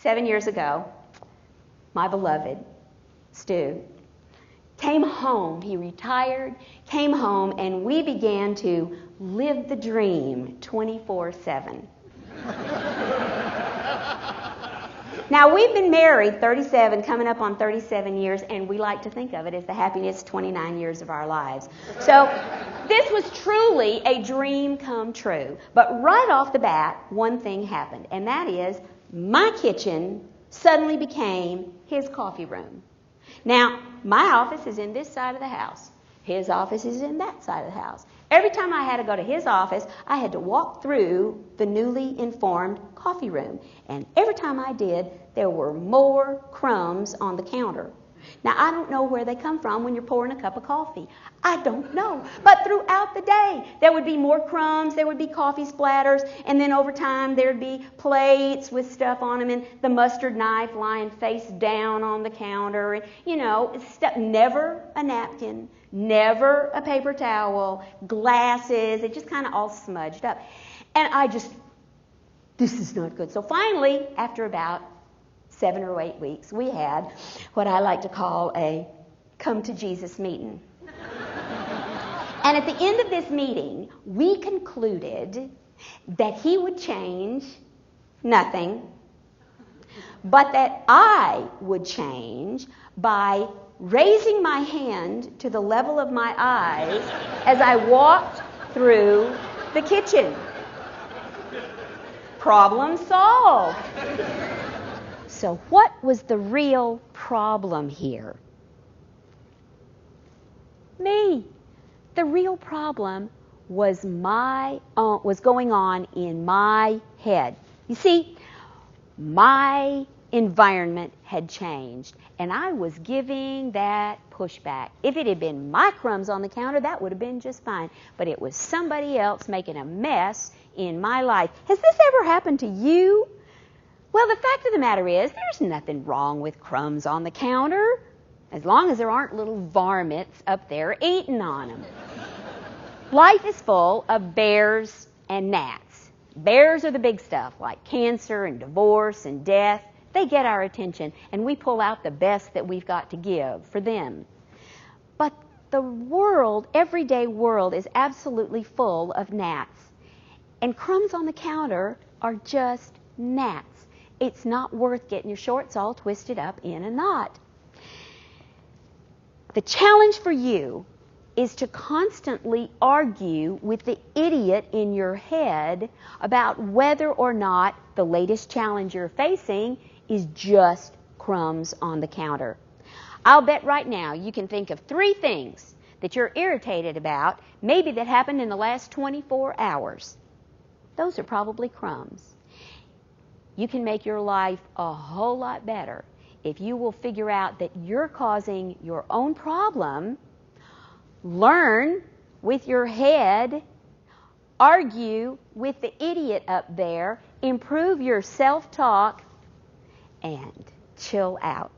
7 years ago, my beloved, Stu, came home. He retired, came home, and we began to live the dream 24/7. Now, we've been married 37, coming up on 37 years, and we like to think of it as the happiest 29 years of our lives. So this was truly a dream come true. But right off the bat, one thing happened, and that is my kitchen suddenly became his coffee room. Now, my office is in this side of the house. His office is in that side of the house. Every time I had to go to his office, I had to walk through the newly informed coffee room. And every time I did, there were more crumbs on the counter. Now, I don't know where they come from when you're pouring a cup of coffee. I don't know. But throughout the day, there would be more crumbs, there would be coffee splatters, and then over time there'd be plates with stuff on them and the mustard knife lying face down on the counter. And, you know, never a napkin, never a paper towel, glasses. It just kind of all smudged up. And this is not good. So finally, after about 7 or 8 weeks, we had what I like to call a come to Jesus meeting. And at the end of this meeting, we concluded that he would change nothing, but that I would change by raising my hand to the level of my eyes as I walked through the kitchen. Problem solved. So what was the real problem here? Me. The real problem was going on in my head. You see, my environment had changed, and I was giving that pushback. If it had been my crumbs on the counter, that would have been just fine. But it was somebody else making a mess in my life. Has this ever happened to you? Well, the fact of the matter is, there's nothing wrong with crumbs on the counter, as long as there aren't little varmints up there eating on them. Life is full of bears and gnats. Bears are the big stuff, like cancer and divorce and death. They get our attention, and we pull out the best that we've got to give for them. But the world, everyday world, is absolutely full of gnats. And crumbs on the counter are just gnats. It's not worth getting your shorts all twisted up in a knot. The challenge for you is to constantly argue with the idiot in your head about whether or not the latest challenge you're facing is just crumbs on the counter. I'll bet right now you can think of 3 things that you're irritated about, maybe that happened in the last 24 hours. Those are probably crumbs. You can make your life a whole lot better if you will figure out that you're causing your own problem, learn with your head, argue with the idiot up there, improve your self-talk, and chill out.